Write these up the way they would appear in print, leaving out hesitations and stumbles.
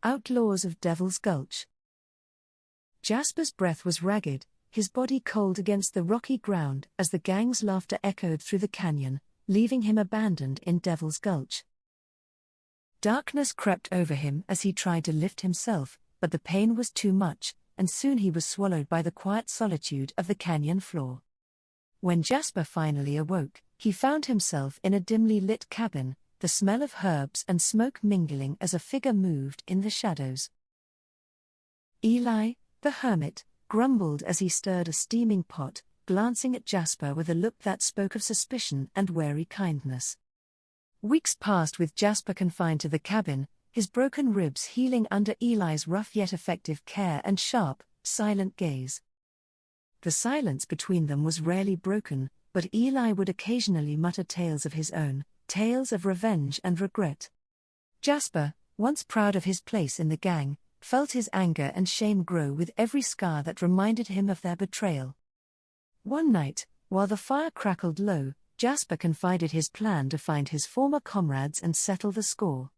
Outlaws of Devil's Gulch. Jasper's breath was ragged, his body cold against the rocky ground as the gang's laughter echoed through the canyon, leaving him abandoned in Devil's Gulch. Darkness crept over him as he tried to lift himself, but the pain was too much, and soon he was swallowed by the quiet solitude of the canyon floor. When Jasper finally awoke, he found himself in a dimly lit cabin, the smell of herbs and smoke mingling as a figure moved in the shadows. Eli, the hermit, grumbled as he stirred a steaming pot, glancing at Jasper with a look that spoke of suspicion and wary kindness. Weeks passed with Jasper confined to the cabin, his broken ribs healing under Eli's rough yet effective care and sharp, silent gaze. The silence between them was rarely broken, but Eli would occasionally mutter tales of his own, tales of revenge and regret. Jasper, once proud of his place in the gang, felt his anger and shame grow with every scar that reminded him of their betrayal. One night, while the fire crackled low, Jasper confided his plan to find his former comrades and settle the score.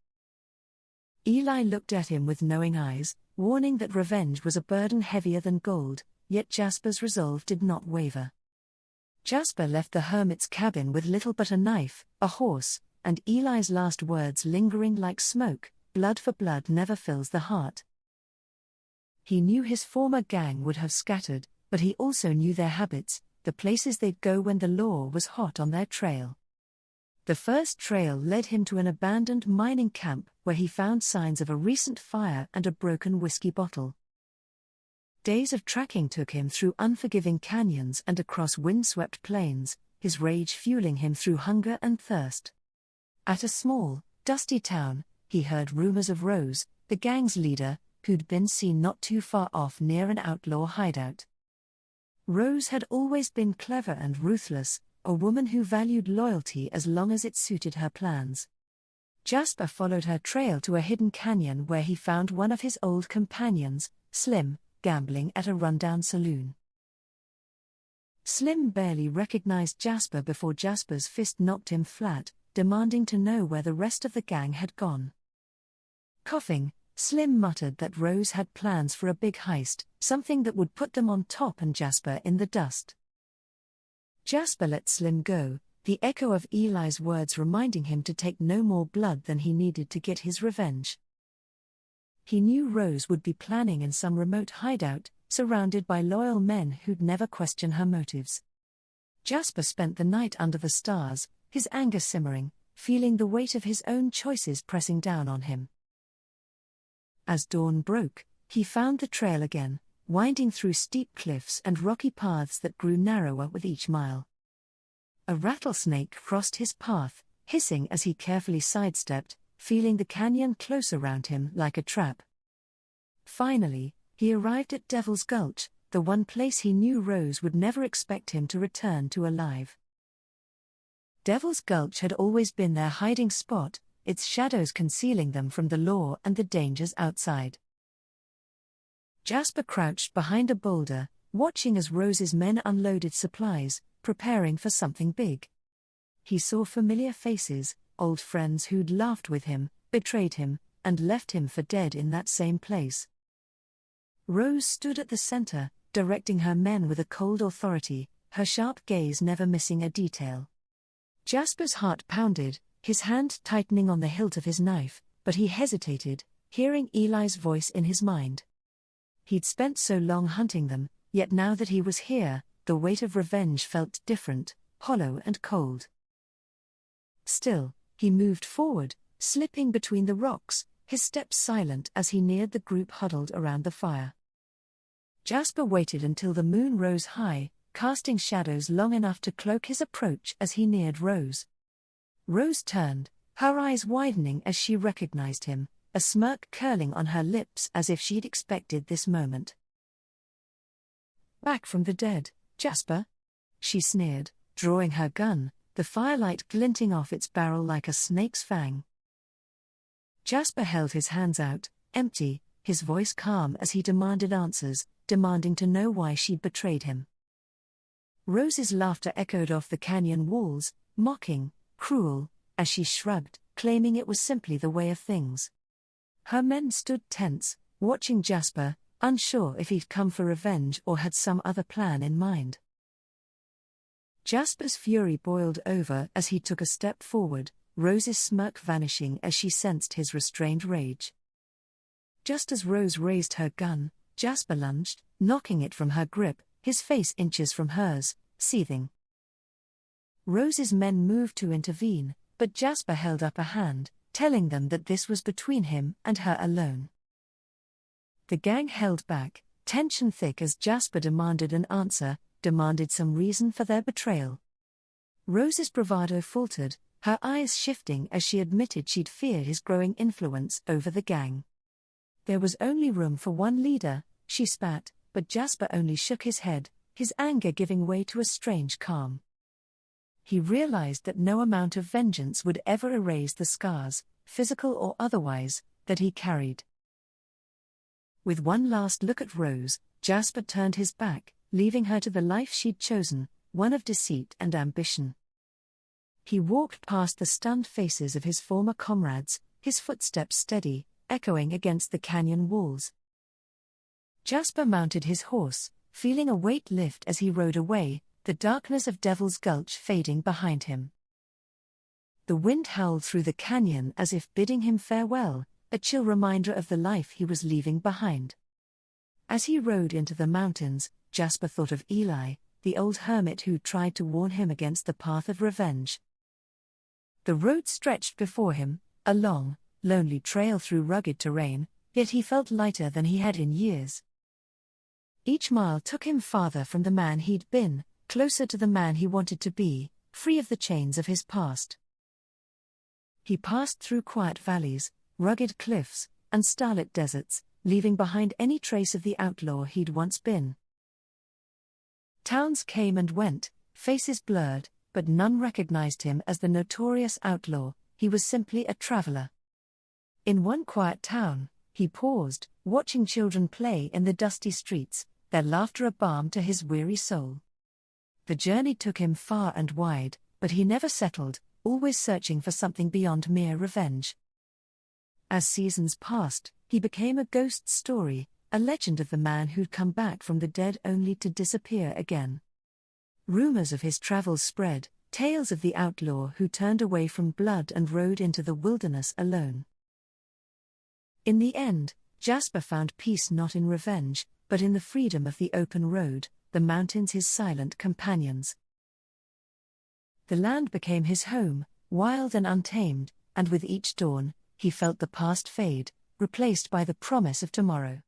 Eli looked at him with knowing eyes, warning that revenge was a burden heavier than gold, yet Jasper's resolve did not waver. Jasper left the hermit's cabin with little but a knife, a horse, and Eli's last words lingering like smoke: blood for blood never fills the heart. He knew his former gang would have scattered, but he also knew their habits, the places they'd go when the law was hot on their trail. The first trail led him to an abandoned mining camp where he found signs of a recent fire and a broken whiskey bottle. Days of tracking took him through unforgiving canyons and across windswept plains, his rage fueling him through hunger and thirst. At a small, dusty town, he heard rumors of Rose, the gang's leader, who'd been seen not too far off near an outlaw hideout. Rose had always been clever and ruthless, a woman who valued loyalty as long as it suited her plans. Jasper followed her trail to a hidden canyon where he found one of his old companions, Slim, gambling at a rundown saloon. Slim barely recognized Jasper before Jasper's fist knocked him flat, demanding to know where the rest of the gang had gone. Coughing, Slim muttered that Rose had plans for a big heist, something that would put them on top and Jasper in the dust. Jasper let Slim go, the echo of Eli's words reminding him to take no more blood than he needed to get his revenge. He knew Rose would be planning in some remote hideout, surrounded by loyal men who'd never question her motives. Jasper spent the night under the stars, his anger simmering, feeling the weight of his own choices pressing down on him. As dawn broke, he found the trail again, winding through steep cliffs and rocky paths that grew narrower with each mile. A rattlesnake crossed his path, hissing as he carefully sidestepped, feeling the canyon close around him like a trap. Finally, he arrived at Devil's Gulch, the one place he knew Rose would never expect him to return to alive. Devil's Gulch had always been their hiding spot, its shadows concealing them from the law and the dangers outside. Jasper crouched behind a boulder, watching as Rose's men unloaded supplies, preparing for something big. He saw familiar faces, old friends who'd laughed with him, betrayed him, and left him for dead in that same place. Rose stood at the center, directing her men with a cold authority, her sharp gaze never missing a detail. Jasper's heart pounded, his hand tightening on the hilt of his knife, but he hesitated, hearing Eli's voice in his mind. He'd spent so long hunting them, yet now that he was here, the weight of revenge felt different, hollow and cold. Still, he moved forward, slipping between the rocks, his steps silent as he neared the group huddled around the fire. Jasper waited until the moon rose high, casting shadows long enough to cloak his approach as he neared Rose. Rose turned, her eyes widening as she recognized him, a smirk curling on her lips as if she'd expected this moment. "Back from the dead, Jasper?" she sneered, drawing her gun, the firelight glinting off its barrel like a snake's fang. Jasper held his hands out, empty, his voice calm as he demanded answers, demanding to know why she'd betrayed him. Rose's laughter echoed off the canyon walls, mocking, cruel, as she shrugged, claiming it was simply the way of things. Her men stood tense, watching Jasper, unsure if he'd come for revenge or had some other plan in mind. Jasper's fury boiled over as he took a step forward, Rose's smirk vanishing as she sensed his restrained rage. Just as Rose raised her gun, Jasper lunged, knocking it from her grip, his face inches from hers, seething. Rose's men moved to intervene, but Jasper held up a hand, telling them that this was between him and her alone. The gang held back, tension thick as Jasper demanded an answer, demanded some reason for their betrayal. Rose's bravado faltered, her eyes shifting as she admitted she'd feared his growing influence over the gang. There was only room for one leader, she spat, but Jasper only shook his head, his anger giving way to a strange calm. He realized that no amount of vengeance would ever erase the scars, physical or otherwise, that he carried. With one last look at Rose, Jasper turned his back, leaving her to the life she'd chosen, one of deceit and ambition. He walked past the stunned faces of his former comrades, his footsteps steady, echoing against the canyon walls. Jasper mounted his horse, feeling a weight lift as he rode away, the darkness of Devil's Gulch fading behind him. The wind howled through the canyon as if bidding him farewell, a chill reminder of the life he was leaving behind. As he rode into the mountains, Jasper thought of Eli, the old hermit who tried to warn him against the path of revenge. The road stretched before him, a long, lonely trail through rugged terrain, yet he felt lighter than he had in years. Each mile took him farther from the man he'd been, closer to the man he wanted to be, free of the chains of his past. He passed through quiet valleys, rugged cliffs, and starlit deserts, leaving behind any trace of the outlaw he'd once been. Towns came and went, faces blurred, but none recognized him as the notorious outlaw, he was simply a traveler. In one quiet town, he paused, watching children play in the dusty streets, their laughter a balm to his weary soul. The journey took him far and wide, but he never settled, always searching for something beyond mere revenge. As seasons passed, he became a ghost story, a legend of the man who'd come back from the dead only to disappear again. Rumors of his travels spread, tales of the outlaw who turned away from blood and rode into the wilderness alone. In the end, Jasper found peace not in revenge, but in the freedom of the open road, the mountains his silent companions. The land became his home, wild and untamed, and with each dawn, he felt the past fade, replaced by the promise of tomorrow.